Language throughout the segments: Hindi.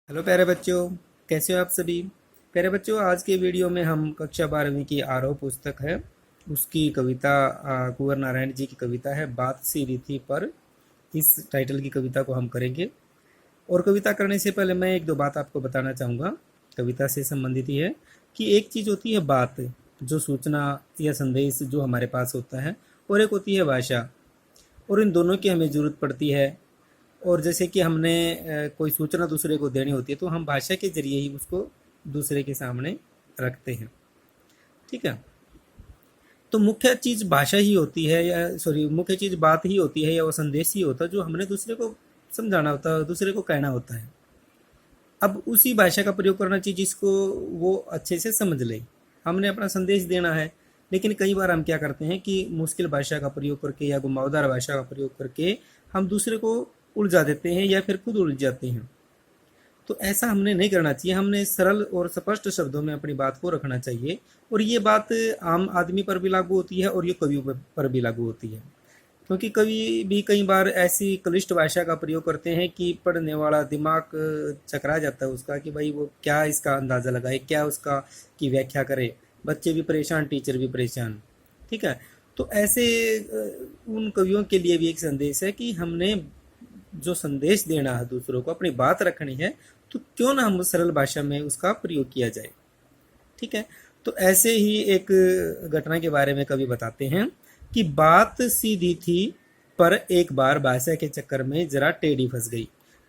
हेलो प्यारे बच्चों, कैसे हो आप सभी। प्यारे बच्चों, आज के वीडियो में हम कक्षा 12वीं की आरव पुस्तक है, उसकी कविता कुंवर नारायण जी की कविता है बात सी रीति पर। इस टाइटल की कविता को हम करेंगे। और कविता करने से पहले मैं एक दो बात आपको बताना चाहूँगा। कविता से संबंधित ही है कि एक चीज़ होती है बात, जो सूचना या संदेश जो हमारे पास होता है, और एक होती है भाषा। और इन दोनों की हमें ज़रूरत पड़ती है। और जैसे कि हमने कोई सूचना दूसरे को देनी होती है तो हम भाषा के जरिए ही उसको दूसरे के सामने रखते हैं। ठीक है। तो मुख्य चीज़ भाषा ही होती है, या सॉरी, मुख्य चीज़ बात ही होती है, या वो संदेश ही होता है जो हमने दूसरे को समझाना होता है, दूसरे को कहना होता है। अब उसी भाषा का प्रयोग करना चाहिए जिसको वो अच्छे से समझ ले। हमने अपना संदेश देना है, लेकिन कई बार हम क्या करते हैं कि मुश्किल भाषा का प्रयोग करके या घुमावदार भाषा का प्रयोग करके हम दूसरे को उलझा देते हैं या फिर खुद उलझ जाते हैं। तो ऐसा हमने नहीं करना चाहिए। हमने सरल और स्पष्ट शब्दों में अपनी बात को रखना चाहिए। और ये बात आम आदमी पर भी लागू होती है और ये कवियों पर भी लागू होती है, क्योंकि कवि भी कई बार ऐसी क्लिष्ट भाषा का प्रयोग करते हैं कि पढ़ने वाला दिमाग चकरा जाता है उसका, कि भाई वो क्या इसका अंदाज़ा लगाए, क्या उसका की व्याख्या करे। बच्चे भी परेशान, टीचर भी परेशान। ठीक है। तो ऐसे उन कवियों के लिए भी एक संदेश है कि हमने जो संदेश देना है दूसरों को, अपनी बात रखनी है, तो क्यों ना हम सरल भाषा में उसका प्रयोग किया जाए। ठीक है। तो ऐसे ही एक घटना के बारे में कवि बताते हैं कि बात सीधी थी पर एक बार भाषा के चक्कर में जरा टेढ़ी फंस गई।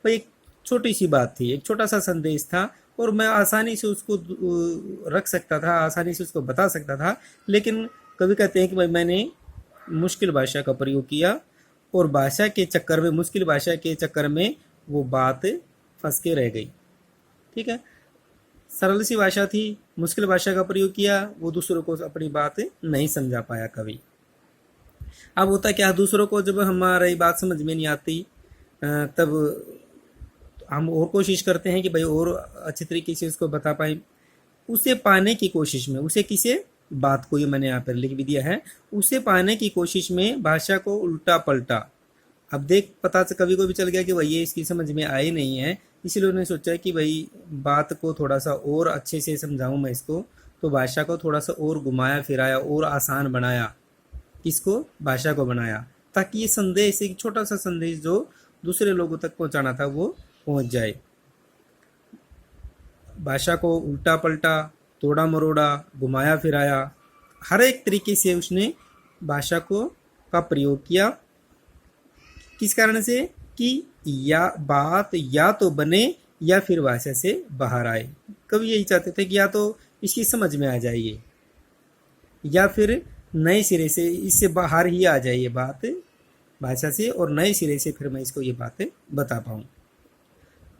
भाई एक छोटी सी बात थी, एक छोटा सा संदेश था, और मैं आसानी से उसको रख सकता था, आसानी से उसको बता सकता था। लेकिन कवि कहते हैं कि भाई मैंने मुश्किल भाषा का प्रयोग किया, और भाषा के चक्कर में, मुश्किल भाषा के चक्कर में वो बात फंस के रह गई। ठीक है। सरल सी भाषा थी, मुश्किल भाषा का प्रयोग किया, वो दूसरों को अपनी बात नहीं समझा पाया कवि। अब होता क्या, दूसरों को जब हमारी बात समझ में नहीं आती तब हम और कोशिश करते हैं कि भाई और अच्छे तरीके से उसको बता पाए। उसे पाने की कोशिश में, उसे किसे, बात को, ये मैंने यहाँ पर लिख भी दिया है, उसे पाने की कोशिश में भाषा को उल्टा पलटा। अब देख, पता से कभी को भी चल गया कि भाई ये इसकी समझ में आई नहीं है, इसलिए उन्होंने सोचा कि भाई बात को थोड़ा सा और अच्छे से समझाऊं मैं इसको। तो भाषा को थोड़ा सा और घुमाया फिराया और आसान बनाया। किसको, भाषा को बनाया, ताकि ये संदेश, एक छोटा सा संदेश जो दूसरे लोगों तक पहुंचाना था, वो पहुंच जाए। भाषा को उल्टा पलटा, तोड़ा मरोड़ा, घुमाया फिराया, हर एक तरीके से उसने भाषा को का प्रयोग किया। किस कारण से, कि या बात या तो बने या फिर भाषा से बाहर आए। कवि यही चाहते थे कि या तो इसकी समझ में आ जाइए, या फिर नए सिरे से इससे बाहर ही आ जाए ये बात भाषा से, और नए सिरे से फिर मैं इसको ये बातें बता पाऊँ।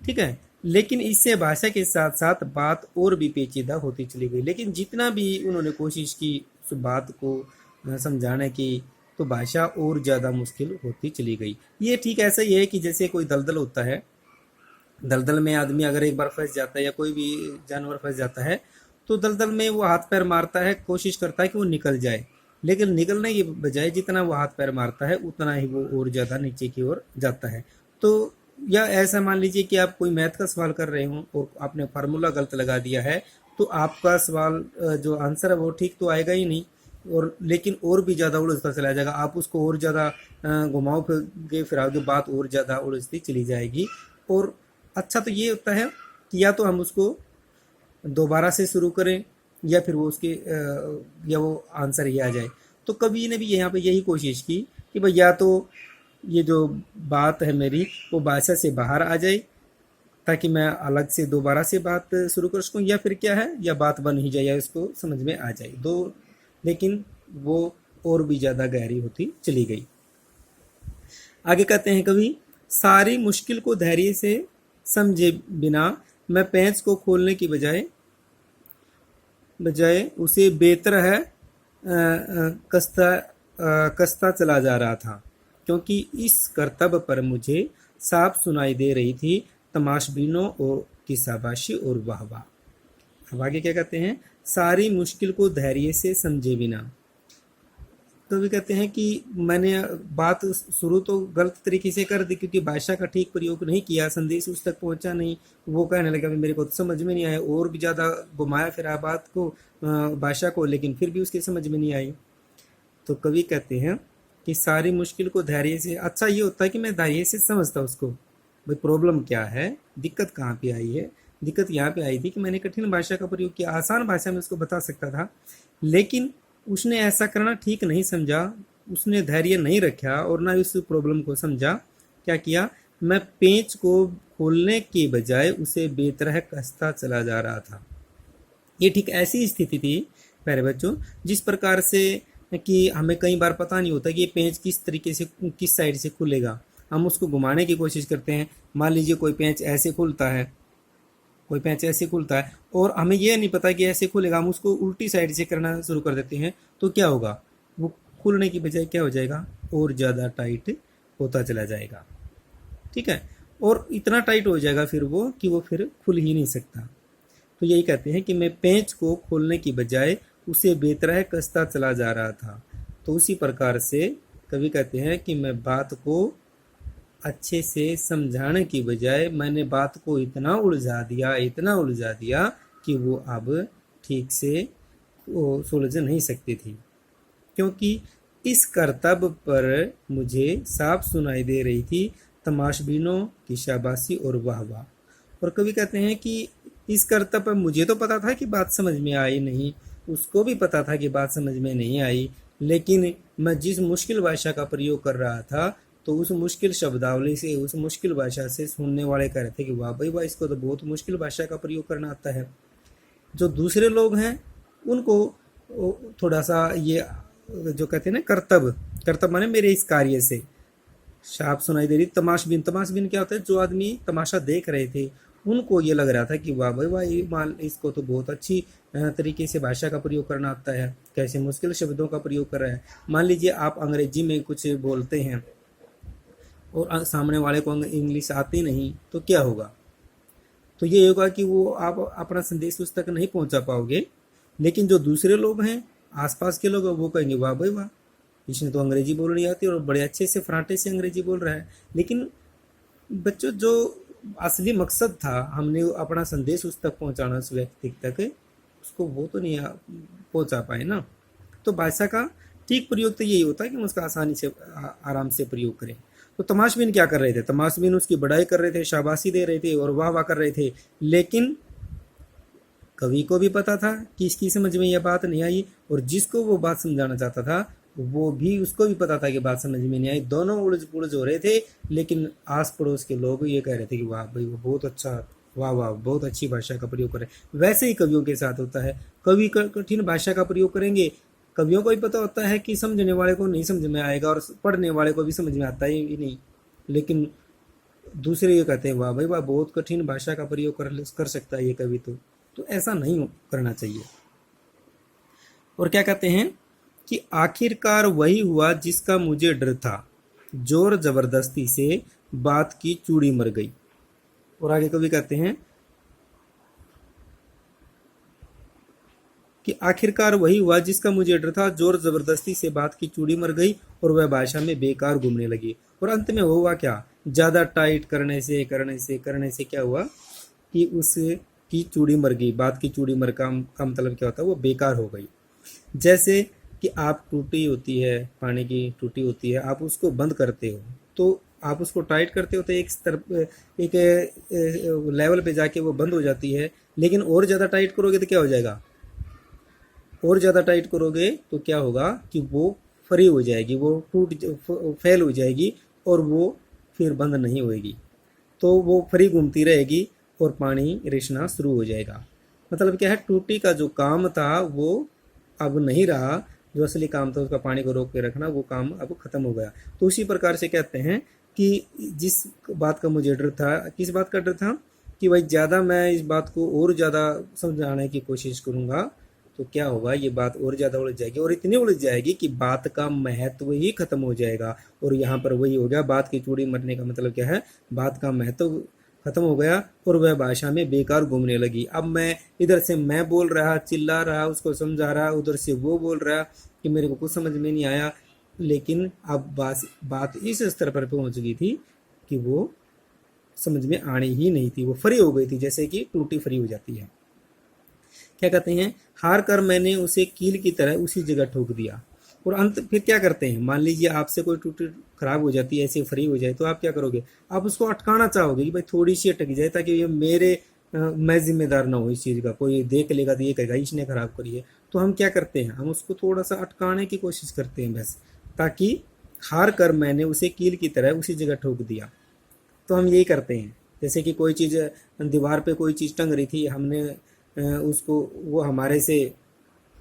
ठीक है। लेकिन इससे भाषा के साथ साथ बात और भी पेचीदा होती चली गई। लेकिन जितना भी उन्होंने कोशिश की उस बात को समझाने की, तो भाषा और ज़्यादा मुश्किल होती चली गई। ये ठीक ऐसा ही है कि जैसे कोई दलदल होता है, दलदल में आदमी अगर एक बार फंस जाता है या कोई भी जानवर फंस जाता है, तो दलदल में वो हाथ पैर मारता है, कोशिश करता है कि वो निकल जाए। लेकिन निकलने की बजाय जितना वो हाथ पैर मारता है उतना ही वो और ज़्यादा नीचे की ओर जाता है। तो या ऐसा मान लीजिए कि आप कोई मैथ का सवाल कर रहे हो और आपने फार्मूला गलत लगा दिया है, तो आपका सवाल जो आंसर है वो ठीक तो आएगा ही नहीं, और लेकिन और भी ज़्यादा उलझता चला जाएगा। आप उसको और ज़्यादा घुमाओ फिराओगे, बात और ज़्यादा उलझती चली जाएगी। और अच्छा तो ये होता है कि या तो हम उसको दोबारा से शुरू करें, या फिर वो उसके या वो आंसर ही आ जाए। तो कवि ने भी यहाँ पे यही कोशिश की कि भाई या तो ये जो बात है मेरी वो भाषा से बाहर आ जाए, ताकि मैं अलग से दोबारा से बात शुरू कर सकूँ, या फिर क्या है, या बात बन ही जाए या उसको समझ में आ जाए दो। लेकिन वो और भी ज़्यादा गहरी होती चली गई। आगे कहते हैं कवि, सारी मुश्किल को धैर्य से समझे बिना मैं पेंच को खोलने की बजाय बजाय उसे बेहतर है कसता चला जा रहा था, क्योंकि इस कर्तव्य पर मुझे साफ सुनाई दे रही थी तमाशबीनों और की शाबाशी और वाहवाह। अब आगे क्या कहते हैं, सारी मुश्किल को धैर्य से समझे बिना। कभी कहते हैं कि मैंने बात शुरू तो गलत तरीके से कर दी, क्योंकि भाषा का ठीक प्रयोग नहीं किया, संदेश उस तक पहुंचा नहीं। वो कहने लगा मेरे को तो समझ में नहीं आया, और भी ज़्यादा घुमाया फिरा बात को, भाषा को, लेकिन फिर भी उसके समझ में नहीं आई। तो कवि कहते हैं कि सारी मुश्किल को धैर्य से, अच्छा ये होता है कि मैं धैर्य से समझता उसको, भाई प्रॉब्लम क्या है, दिक्कत कहाँ पे आई है। दिक्कत यहाँ पे आई थी कि मैंने कठिन भाषा का प्रयोग किया, आसान भाषा में उसको बता सकता था, लेकिन उसने ऐसा करना ठीक नहीं समझा, उसने धैर्य नहीं रखा और ना उस प्रॉब्लम को समझा। क्या किया, मैं पेंच को खोलने के बजाय उसे बेतरह कसता चला जा रहा था। ये ठीक ऐसी स्थिति थी प्यारे बच्चों, जिस प्रकार से कि हमें कई बार पता नहीं होता कि ये पेंच किस तरीके से, किस साइड से खुलेगा। हम उसको घुमाने की कोशिश करते हैं। मान लीजिए कोई पेंच ऐसे खुलता है, कोई पेंच ऐसे खुलता है, और हमें यह नहीं पता कि ऐसे खुलेगा, हम उसको उल्टी साइड से करना शुरू कर देते हैं। तो क्या होगा, वो खुलने की बजाय क्या हो जाएगा, और ज़्यादा टाइट होता चला जाएगा। ठीक है, और इतना टाइट हो जाएगा फिर वो कि वो फिर खुल ही नहीं सकता। तो यही कहते हैं कि मैं पेंच को खोलने की बजाय उसे बेतरह कसता चला जा रहा था। तो उसी प्रकार से कवि कहते हैं कि मैं बात को अच्छे से समझाने की बजाय मैंने बात को इतना उलझा दिया, इतना उलझा दिया कि वो अब ठीक से सुलझ नहीं सकती थी, क्योंकि इस करतब पर मुझे साफ सुनाई दे रही थी तमाशबीनों की शाबाशी और वाह वाह। और कवि कहते हैं कि इस करतब पर मुझे तो पता था कि बात समझ में आई नहीं, उसको भी पता था कि बात समझ में नहीं आई, लेकिन मैं जिस मुश्किल भाषा का प्रयोग कर रहा था, तो उस मुश्किल शब्दावली से, उस मुश्किल भाषा से सुनने वाले कह रहे थे कि वाह भाई वाह, इसको तो बहुत मुश्किल भाषा का प्रयोग करना आता है। जो दूसरे लोग हैं उनको थोड़ा सा ये जो कहते हैं ना कर्तव्य, कर्तव्य माने मेरे इस कार्य से शाप सुनाई दे रही। तमाशबीन, तमाशबीन क्या होता है, जो आदमी तमाशा देख रहे थे उनको ये लग रहा था कि वाह भाई वाह, ये मान इसको तो बहुत अच्छी तरीके से भाषा का प्रयोग करना आता है, कैसे मुश्किल शब्दों का प्रयोग कर रहा है। मान लीजिए आप अंग्रेजी में कुछ बोलते हैं और सामने वाले को इंग्लिश आती नहीं, तो क्या होगा, तो ये होगा कि वो आप अपना संदेश उस तक नहीं पहुंचा पाओगे। लेकिन जो दूसरे लोग हैं, आसपास के लोग, वो कहेंगे वाह भाई वाह, इसने तो अंग्रेजी बोलनी आती है और बड़े अच्छे से फराटे से अंग्रेजी बोल रहा है। लेकिन बच्चों, जो असली मकसद था, हमने अपना संदेश उस तक पहुंचाना, उस व्यक्ति तक, उसको वो तो नहीं पहुंचा पाए ना। तो भाषा का ठीक प्रयोग तो यही होता है कि हम उसका आसानी से, आराम से प्रयोग करें। तो तमाशबीन क्या कर रहे थे, तमाशबीन उसकी बड़ाई कर रहे थे, शाबाशी दे रहे थे और वाह वाह कर रहे थे। लेकिन कवि को भी पता था कि इसकी समझ में यह बात नहीं आई, और जिसको वो बात समझाना चाहता था वो भी, उसको भी पता था कि बात समझ में नहीं आई। दोनों उलझ पुलझ हो रहे थे, लेकिन आस पड़ोस के लोग ये कह रहे थे कि वाह भाई वो बहुत अच्छा, वाह वाह बहुत अच्छी भाषा का प्रयोग करे। वैसे ही कवियों के साथ होता है, कवि कठिन भाषा का प्रयोग करेंगे, कवियों को भी पता होता है कि समझने वाले को नहीं समझ में आएगा और पढ़ने वाले को भी समझ में आता ही नहीं, लेकिन दूसरे ये कहते हैं वाह भाई वाह, बहुत कठिन भाषा का प्रयोग कर सकता है ये कवि। तो ऐसा नहीं करना चाहिए। और क्या कहते हैं कि आखिरकार वही हुआ जिसका मुझे डर था, जोर जबरदस्ती से बात की चूड़ी मर गई। और आगे कवि कहते हैं कि आखिरकार वही हुआ जिसका मुझे डर था, जोर जबरदस्ती से बात की चूड़ी मर गई और वह भाषा में बेकार घूमने लगी। और अंत में हुआ क्या, ज्यादा टाइट करने से क्या हुआ कि उसकी चूड़ी मर गई। बात की चूड़ी मर का मतलब क्या होता है, वो बेकार हो गई। जैसे कि आप टूटी होती है, पानी की टूटी होती है, आप उसको बंद करते हो, तो आप उसको टाइट करते हो तो एक स्तर, एक लेवल पे जाके वो बंद हो जाती है। लेकिन और ज़्यादा टाइट करोगे तो क्या हो जाएगा, और ज़्यादा टाइट करोगे तो क्या होगा कि वो फ्री हो जाएगी, वो फेल हो जाएगी और वो फिर बंद नहीं होएगी, तो वो फ्री घूमती रहेगी और पानी रिसना शुरू हो जाएगा। मतलब क्या है, टूटी का जो काम था वो अब नहीं रहा, जो असली काम था उसका पानी को रोक के रखना, वो काम अब खत्म हो गया। तो उसी प्रकार से कहते हैं कि जिस बात का मुझे डर था, किस बात का डर था कि भाई ज़्यादा मैं इस बात को और ज़्यादा समझाने की कोशिश करूँगा तो क्या होगा, ये बात और ज़्यादा उलझ जाएगी और इतनी उलझ जाएगी कि बात का महत्व ही खत्म हो जाएगा। और यहाँ पर वही हो गया, बात की चूड़ी मरने का मतलब क्या है, बात का महत्व खत्म हो गया और वह भाषा में बेकार घूमने लगी। अब मैं इधर से मैं बोल रहा, चिल्ला रहा, उसको समझा रहा, उधर से वो बोल रहा कि मेरे को कुछ समझ में नहीं आया, लेकिन अब बात इस स्तर पर पहुंच गई थी कि वो समझ में आनी ही नहीं थी, वो फ्री हो गई थी, जैसे कि टूटी फ्री हो जाती है। क्या कहते हैं, हार कर मैंने उसे कील की तरह उसी जगह ठोक दिया। और अंत फिर क्या करते हैं, मान लीजिए आपसे कोई टूटी खराब हो जाती है, ऐसे फ्री हो जाए, तो आप क्या करोगे, आप उसको अटकाना चाहोगे कि भाई थोड़ी सी अटक जाए, ताकि ये मेरे मैं जिम्मेदार ना हो इस चीज़ का, कोई देख लेगा तो ये कहेगा इसने खराब करी है। तो हम क्या करते हैं, हम उसको थोड़ा सा अटकाने की कोशिश करते हैं बस, ताकि हार कर मैंने उसे कील की तरह उसी जगह ठोक दिया। तो हम यही करते हैं, जैसे कि कोई चीज़ दीवार पे कोई चीज़ टंग रही थी, हमने उसको वो हमारे से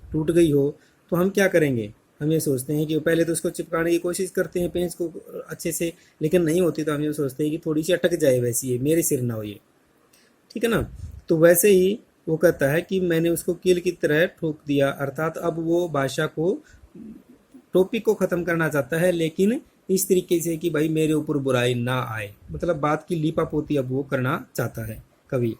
टूट गई हो, तो हम क्या करेंगे, हम ये सोचते हैं कि पहले तो उसको चिपकाने की कोशिश करते हैं पेंच को अच्छे से, लेकिन नहीं होती, तो हम ये सोचते हैं कि थोड़ी सी अटक जाए, वैसी ये मेरे सिर ना हो ये, ठीक है ना। तो वैसे ही वो कहता है कि मैंने उसको कील की तरह ठोक दिया, अर्थात अब वो भाषा को, टॉपिक को ख़त्म करना चाहता है, लेकिन इस तरीके से कि भाई मेरे ऊपर बुराई ना आए, मतलब बात की लीपा पोती अब वो करना चाहता है कवि।